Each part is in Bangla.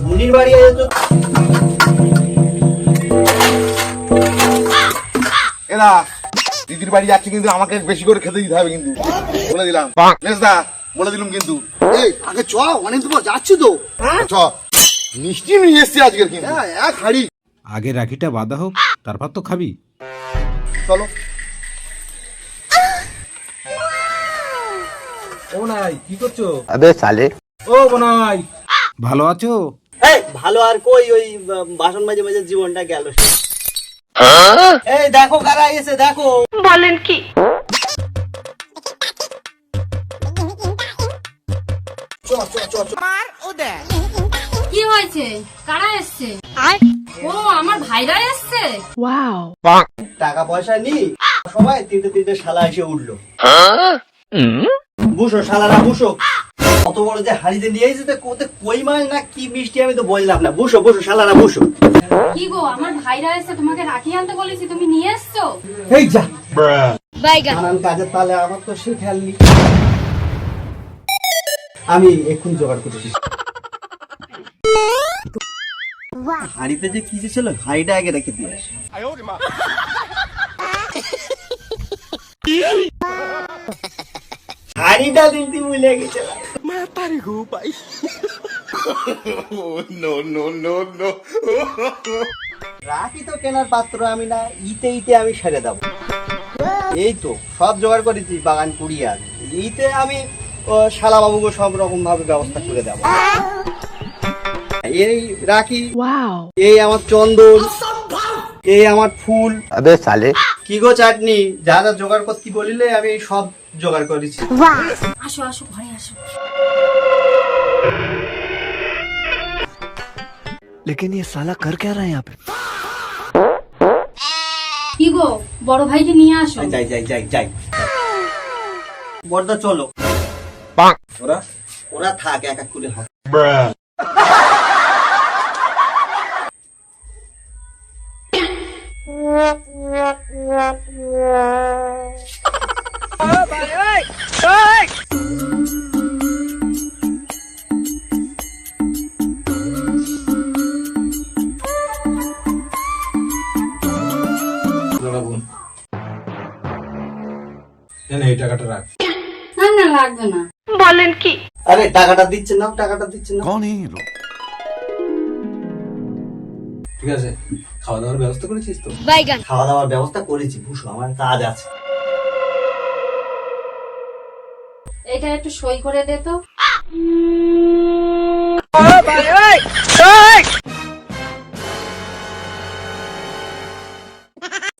মুনির বাড়ি এরা দিদির বাড়ি যাচ্ছে, কিন্তু আমাকে বেশি করে খেতে দিতে হবে কিন্তু, বলে দিলাম। মেজদা বলে দিলাম কিন্তু। এই আগে চ, অনেক দূর যাচ্ছি তো। চ, মিষ্টি নিয়ে এসছি আজকের কিন্তু, এক হাড়ি। আগে রাখিটা বাঁধা হোক, তারপর তো খাবি। চলো। ও নাই, কি করছো? আবে সালে। ও বনাই, ভালো আছো? এই ভালো আর কই, ওই বাসন মাঝে মাঝে জীবনটা গেল। এই দেখো কারা এসে, দেখো। বলেন কি? কি হয়েছে? কারা এসছে? ও আমার ভাইরা এসছে। টাকা পয়সা নি, সবাই তিনটে তিনটে শালা এসে উঠলো। বুঝো শালারা, বুঝো। কত বড় যে হাড়িতে নিয়ে এসেছে, কই মাছ না কি মিষ্টি আমি তো বললাম না। বুঝো বুঝো শালারা, বুঝো। কি গো, আমার ভাইরা এসছে, তোমাকে রাখি আনতে বলেছি, তুমি নিয়ে এসছো? এই যা বাইগা নানান কাজের তালে আমার তো সে খেয়াল নেই। আমি এখন জোগাড় করে দিচ্ছি। হাড়িতে যে কি যে ছিল, হাড়িটা আগে রেখে দিয়ে আসি। হাড়িটা দিনটি ভুলে গেছিলাম। রাখি তো কেনার পাত্র আমি না, ইতে ইতে আমি সেরে দেবো। এই তো সব জোগাড় করেছি, বাগান কুড়িয়ে আর ইতে আমি শালা বাবুকে সব রকম ভাবে ব্যবস্থা করে দেবো। এই রাখি, এই আমার চন্দন, এই আমার ফুল। আবে সালে। কি গো চাটনি, যা যা জোগাড় করতে বলিলে আমি সব জোগাড় করেছি। আসো আসো, ঘরে আসো। लेकिन ये साला कर क्या रहा है यहाँ पे? কি গো, বড় ভাইকে নিয়ে আসো। যাই যাই যাই যাই। বড়দা চলো। ওরা ওরা থাক, এক এক করে হবে। এই টাকাটা রাখ। না না, লাগবে না। বলেন কি? আরে টাকাটা দিচ্ছে না, টাকাটা দিচ্ছে না। कौन है ये लोग? ঠিক আছে, খাওয়া দাওয়ার ব্যবস্থা করেছিস তো? খাওয়া দাওয়ার ব্যবস্থা করেছি, বুঝো আমার কাজ আছে। এটা একটু সই করে দে তো।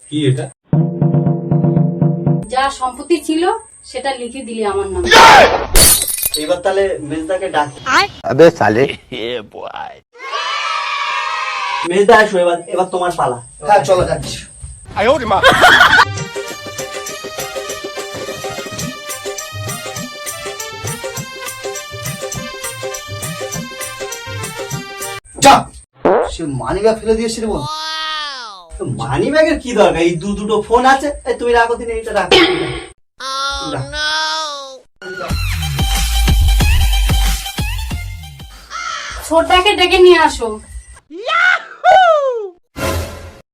কি এটা? যা সম্পত্তি ছিল সেটা লিখে দিলি আমার নামে। এবার তাহলে মেজদাকে ডাকি। अबे साले। মেজদা আসো, এবার এবার তোমার পালা। হ্যাঁ চলো যাচ্ছি। যা, সে মানি ব্যাগ ফেলে দিয়েছে রে বোন। মানি ব্যাগের কি দরকার, এই দুটো ফোন আছে। এই তুমি রাখো, দিনে এটা রাখো। ছোটটাকে ডেকে নিয়ে আসো।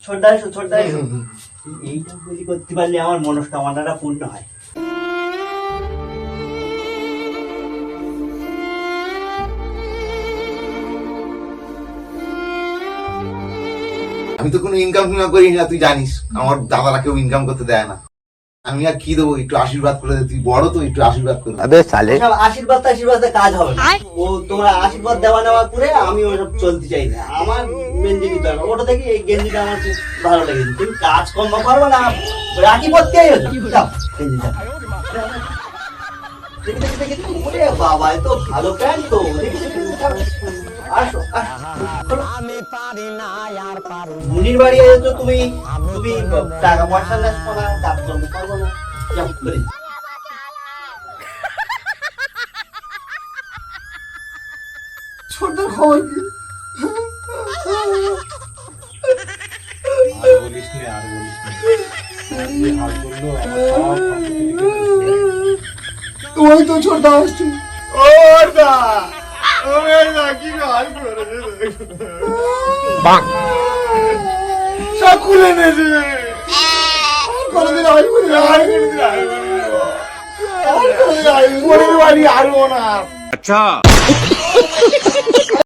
ছোটদা এসো, ছোটদা এসো। এইটা তৈরি করতে পারলে আমার মনস্কামনাটা পূর্ণ হয়। আমি তো কোনো ইনকাম করি না, তুই জানিস আমার দাদারা কেউ ইনকাম করতে দেয় না। আমি আর কি দেবো, একটু আশীর্বাদ করে দে, তুই বড় তো, একটু আশীর্বাদ করে দে। अबे साले। সব আশীর্বাদে কাজ হবে না। ও তোমার আশীর্বাদ দেওয়া নেওয়া করে আমি ওসব চলতে চাই না। আমার মেন জিনিস দরকার, ওটা দেখি এই গেঞ্জিটা আমার খুব ভালো লেগেছে। তুমি কাজ কর্ম করবো না, রাখি পড়তে যাও গেঞ্জিটা। দেখি দেখি দেখি, ওরে বাবা, এ তো ভালো প্যান্ট তো। দেখি দেখি, আসো মুনির বাড়ি এসেছো তুমি, তুমি টাকা পয়সা নেবো না, কাজ কর্ম করবো না। যাও করে ছোট খবর কি? আর বলিস না, আর বলিস না। হাল করলো আমার সব সম্পত্তি লিখে দিয়েছে। ওই তো ছোটদা আসছে। ও দা, ও দা কি হাল করেছে, সব খুলে নেছে। কোনদিন আসবো না, আর কোনদিন আসবো না, আর কোনদিন আসবো না, বাড়ি আসবো না। अच्छा